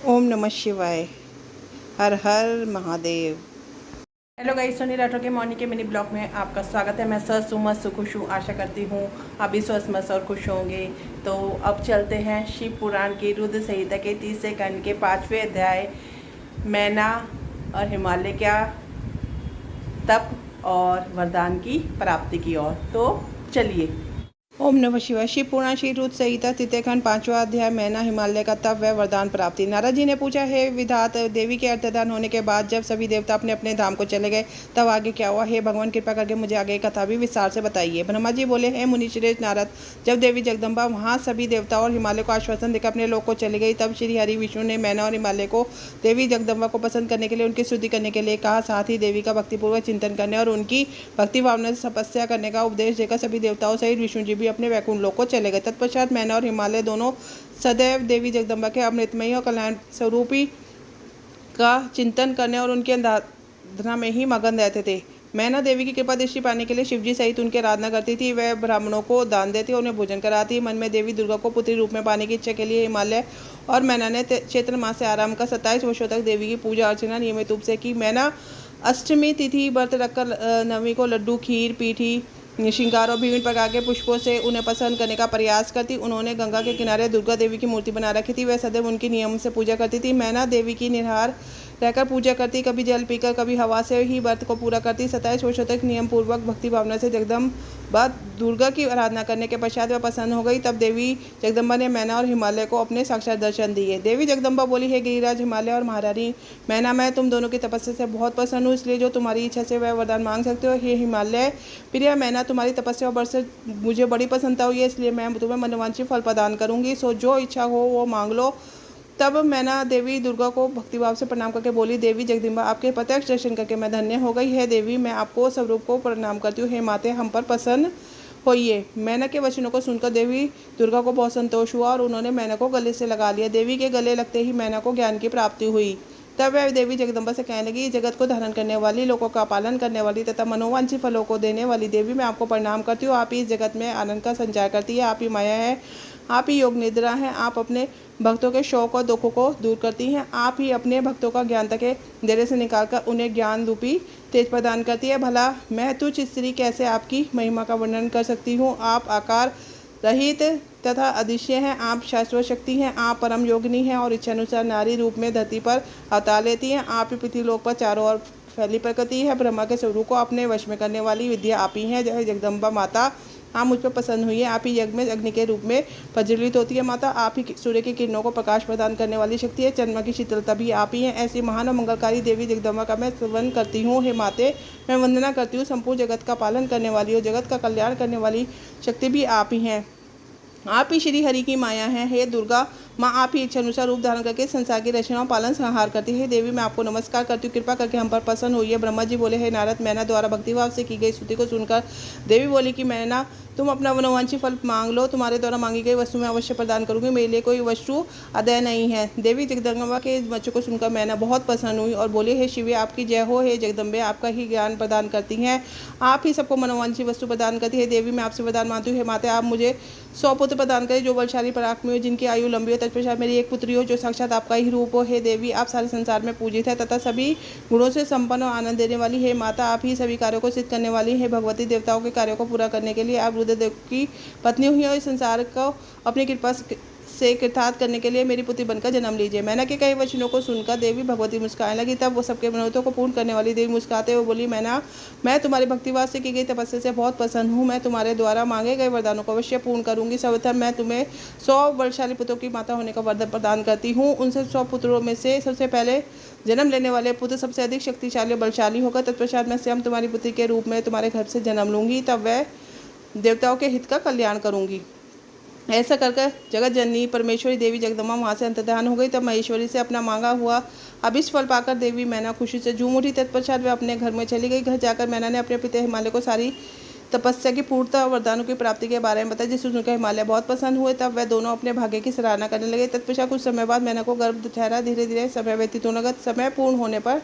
ओम नमः शिवाय। हर हर Mahadev. Hello guys, Soni Rathore के मॉर्निंग के मिनी ब्लॉग में आपका स्वागत है। मैं स्वस्थ हूँ, मस्त खुश हूँ। आशा करती हूँ आप भी स्वस्थ मस्त और खुश होंगे। तो अब चलते हैं शिव पुराण की रुद्र संहिता के 30 खंड के 5वें अध्याय मैना और हिमालय का तप और वरदान की प्राप्ति की ओर। तो चलिए। ओम नमः शिवाय। शिव पुराण श्री रुद्र संहिता तृतीय खंड 5वां अध्याय मैना हिमालय का तप व वरदान प्राप्ति। नारद जी ने पूछा, हे विधात, देवी के अंतर्धान होने के बाद जब सभी देवता अपने अपने धाम को चले गए तब आगे क्या हुआ? हे भगवान, कृपा करके मुझे आगे कथा भी विस्तार से बताइए। ब्रह्मा जी बोले, हे मुनिश्रेष्ठ नारद, जब देवी जगदम्बा वहाँ सभी देवता और हिमालय को आश्वासन देकर अपने लोक को चली गई तब श्री हरि विष्णु ने मैना और हिमालय को देवी जगदम्बा को पसंद करने के लिए उनकी स्तुति करने के लिए कहा। साथ ही देवी का भक्तिपूर्वक चिंतन करने और उनकी भक्ति भावना से तपस्या करने का उपदेश देकर सभी देवताओं सहित विष्णु जी भी अपने वैकुंठ लोक को चले गए। तत्पश्चात मैना और हिमालय दोनों सदैव देवी जगदम्बा के अमृतमयी और कल्याण स्वरूपी का चिंतन करने और उनकी आराधना में ही मगन रहते थे। मैना देवी की कृपा दृष्टि पाने के लिए शिवजी सहित उनकी आराधना करती थी। वह ब्राह्मणों को दान देती और उन्हें भोजन कराती। मन में देवी दुर्गा को पुत्री रूप में पाने की इच्छा के लिए हिमालय और मैना ने चैत्र मास से आरंभ का 27 वर्षों तक देवी की पूजा अर्चना नियमित रूप से की। मैना अष्टमी तिथि व्रत रखकर नवमी को लड्डू, खीर, पीठी, श्रृंगार और विभिन्न प्रकार के पुष्पों से उन्हें पसंद करने का प्रयास करती। उन्होंने गंगा के किनारे दुर्गा देवी की मूर्ति बना रखी थी। वह सदैव उनकी नियम से पूजा करती थी। मैना देवी की निराहार रहकर पूजा करती, कभी जल पीकर कभी हवा से ही व्रत को पूरा करती। 27 वर्षों तक नियम पूर्वक भक्ति भावना से जगदम्बा दुर्गा की आराधना करने के पश्चात वह प्रसन्न हो गई। तब देवी जगदम्बा ने मैना और हिमालय को अपने साक्षात दर्शन दिए। देवी जगदम्बा बोली, हे गिरिराज, हिमालय और महारानी मैना, मैं तुम दोनों की तपस्या से बहुत प्रसन्न हूँ, इसलिए जो तुम्हारी इच्छा से वह वरदान मांग सकते हो। हे हिमालय प्रिय मैना, तुम्हारी तपस्या और व्रत से मुझे बड़ी प्रसन्नता हुई है, इसलिए मैं तुम्हें मनोवांछित फल प्रदान करूंगी। सो जो इच्छा हो वो मांग लो। तब मैना देवी दुर्गा को भक्तिभाव से प्रणाम करके बोली, देवी जगदम्बा, आपके प्रत्यक्ष दर्शन करके मैं धन्य हो गई है। देवी, मैं आपको स्वरूप को प्रणाम करती हूँ। हे माते, हम पर प्रसन्न होइए। मैना के वचनों को सुनकर देवी दुर्गा को बहुत संतोष हुआ और उन्होंने मैना को गले से लगा लिया। देवी के गले लगते ही मैना को ज्ञान की प्राप्ति हुई। तब वह देवी जगदम्बा से कहने लगी, जगत को धारण करने वाली, लोगों का पालन करने वाली तथा मनोवांछित फलों को देने वाली देवी, मैं आपको प्रणाम करती हूँ। आप ही इस जगत में आनंद का संचार करती है, आप ही माया है, आप ही योग निद्रा है, आप अपने भक्तों के शौक और दुखों को दूर करती हैं, आप ही अपने भक्तों का ज्ञान तक अंधेरे से निकालकर उन्हें ज्ञान रूपी तेज प्रदान करती है। भला मैं तुच्छ स्त्री कैसे आपकी महिमा का वर्णन कर सकती हूँ? आप आकार रहित तथा अदृश्य हैं, आप शाश्वत शक्ति हैं, आप परम योगिनी हैं और इच्छानुसार नारी रूप में धरती पर अवतार लेती हैं। आप ही पृथ्वीलोक पर चारों ओर फैली प्रकृति है। ब्रह्मा के स्वरूप को अपने वश में करने वाली विद्या आप ही हैं। जय जगदम्बा माता, आप मुझ पर प्रसन्न हुई है। आप ही यज्ञ में अग्नि के रूप में प्रज्वलित होती है माता। आप ही सूर्य की किरणों को प्रकाश प्रदान करने वाली शक्ति है। चंद्रमा की शीतलता भी आप ही हैं। ऐसी महान और मंगलकारी देवी जगदम्बा का मैं स्तवन करती हूँ। हे माते, मैं वंदना करती हूँ। संपूर्ण जगत का पालन करने वाली और जगत का कल्याण करने वाली शक्ति भी आप ही हैं। आप ही श्री हरि की माया हैं। हे दुर्गा माँ, आप ही इच्छा अनुसार रूप धारण करके संसार की रचना और पालन संहार करती है। देवी, मैं आपको नमस्कार करती हूँ, कृपा करके हम पर प्रसन्न हुई है। ब्रह्मा जी बोले, हे नारद, मैना द्वारा भक्तिभाव से की गई स्तुति को सुनकर देवी बोली कि मैना, तुम अपना मनोवांछित फल मांग लो, तुम्हारे द्वारा मांगी गई वस्तु मैं अवश्य प्रदान करूंगी, मेरे लिए कोई वस्तु अदय नहीं है। देवी जगदम्बा के इस वचन को सुनकर मैना बहुत प्रसन्न हुई और बोली, हे शिवे, आपकी जय हो। हे जगदम्बे, आपका ही ज्ञान प्रदान करती हैं, आप ही सबको मनोवांछित वस्तु प्रदान करती है। देवी, मैं आपसे वरदान मांगती हूँ, हे माता, आप मुझे 100 पुत्र प्रदान करें जो बलशाली पराक्रमी हो, जिनकी आयु लंबी हो। तत्पश्चात मेरी एक पुत्री हो जो साक्षात आपका ही रूप हो। हे देवी, आप सारे संसार में पूजित है तथा सभी गुणों से संपन्न और आनंद देने वाली। हे माता, आप ही सभी कार्यों को सिद्ध करने वाली है। भगवती, देवताओं के कार्यों को पूरा करने के लिए आप रुद्रदेव की पत्नी हुई और इस संसार को अपनी कृपा से कृतार्थ करने के लिए मेरी पुत्री बनकर जन्म लीजिए। मैना के कई वचनों को सुनकर देवी भगवती मुस्कुराने लगी। तब वो सबके मनोरथों को पूर्ण करने वाली देवी मुस्कुराते हुए बोली, मैना, मैं तुम्हारी भक्तिवाद से की गई तपस्या से बहुत प्रसन्न हूँ। मैं तुम्हारे द्वारा मांगे गए वरदानों को अवश्य पूर्ण करूंगी। सर्वप्रथम मैं तुम्हें 100 बलशाली पुत्रों की माता होने का वरदान प्रदान करती हूँ। उनसे 100 पुत्रों में से सबसे पहले जन्म लेने वाले पुत्र सबसे अधिक शक्तिशाली और बलशाली होकर तत्पश्चात मैं स्वयं तुम्हारी पुत्री के रूप में तुम्हारे घर से जन्म लूंगी। तब वह देवताओं के हित का कल्याण करूंगी। ऐसा कर जगत जननी परमेश्वरी देवी जगदम्बा वहाँ से अंतर्धान हो गई। तब महेश्वरी से अपना मांगा हुआ अभिष्ट फल पाकर देवी मैना खुशी से झूम उठी। तत्पश्चात वे अपने घर में चली गई। घर जाकर मैना ने अपने पिता हिमालय को सारी तपस्या की पूर्णता और वरदानों की प्राप्ति के बारे में बताया, जिससे सुनकर हिमालय बहुत प्रसन्न हुए। तब वे दोनों अपने भाग्य की सराहना करने लगे। तत्पश्चात कुछ समय बाद मैना को गर्भ ठहरा। धीरे धीरे समय व्यतीत होने लगा। समय पूर्ण होने पर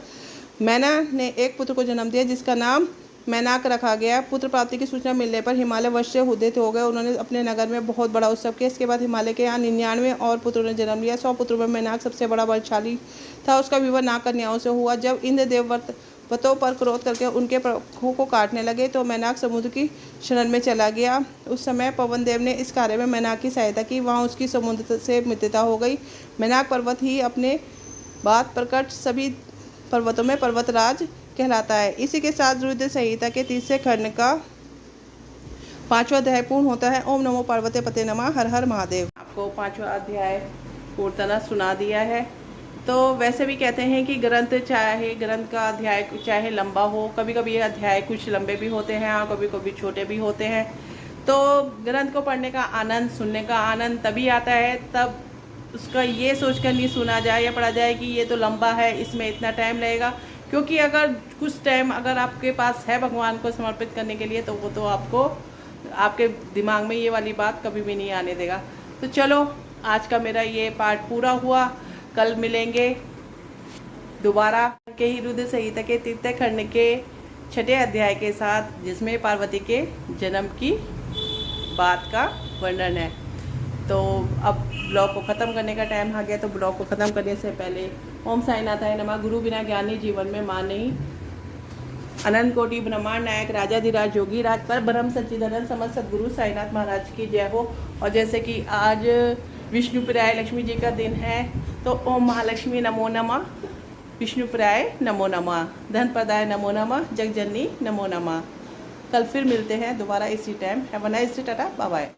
मैना ने एक पुत्र को जन्म दिया जिसका नाम मैनाक रखा गया। पुत्र प्राप्ति की सूचना मिलने पर हिमालय वश से उदित हो गए। उन्होंने अपने नगर में बहुत बड़ा उत्सव किया। इसके बाद हिमालय के यहाँ 99 और पुत्रों ने जन्म लिया। 100 पुत्रों में मैनाक सबसे बड़ा बलशाली था। उसका विवाह नाग कन्याओं से हुआ। जब इंद्रदेव व्रतों पर क्रोध करके उनके प्रमुखों को काटने लगे तो मैनाक समुद्र की शरण में चला गया। उस समय पवन देव ने इस कार्य में मैनाक की सहायता की। वहाँ उसकी समुद्र से मित्रता हो गई। मैनाक पर्वत ही अपने बात प्रकट सभी पर्वतों में पर्वतराज कहलाता है। इसी के साथ रुद्र संहिता के 30वें खंड का 5वां अध्याय पूर्ण होता है। ओम नमो पार्वती पते नमः। हर हर महादेव। आपको 5वां अध्याय पूर्णतः सुना दिया है। तो वैसे भी कहते हैं कि ग्रंथ का अध्याय चाहे लंबा हो, कभी कभी ये अध्याय कुछ लंबे भी होते हैं और कभी कभी छोटे भी होते हैं। तो ग्रंथ को पढ़ने का आनंद, सुनने का आनंद तभी आता है तब उसका ये सोचकर नहीं सुना जाए या पढ़ा जाए कि ये तो लंबा है, इसमें इतना टाइम लगेगा। क्योंकि अगर कुछ टाइम अगर आपके पास है भगवान को समर्पित करने के लिए तो वो तो आपको आपके दिमाग में ये वाली बात कभी भी नहीं आने देगा। तो चलो, आज का मेरा ये पार्ट पूरा हुआ। कल मिलेंगे दोबारा के ही रुद्र संहिता के 3वें खंड के 6ठे अध्याय के साथ, जिसमें पार्वती के जन्म की बात का वर्णन है। तो अब ब्लॉग को ख़त्म करने का टाइम आ गया। तो ब्लॉग को ख़त्म करने से पहले ओम साईनाथाय नमः। गुरु बिना ज्ञानी जीवन में मान नहीं। अनंत कोटि ब्रह्मांड नायक राजाधिराज योगी राज पर ब्रह्म सच्चिदानंद समस्त सदगुरु साईनाथ महाराज की जय हो। और जैसे कि आज विष्णुप्राय लक्ष्मी जी का दिन है तो ओम महालक्ष्मी नमो नमः, विष्णुप्राय नमो नमः, धन प्रदाय नमो नमः, जगजननी नमो नमः। कल फिर मिलते हैं दोबारा इसी time. Have a nice day. Tata, bye bye.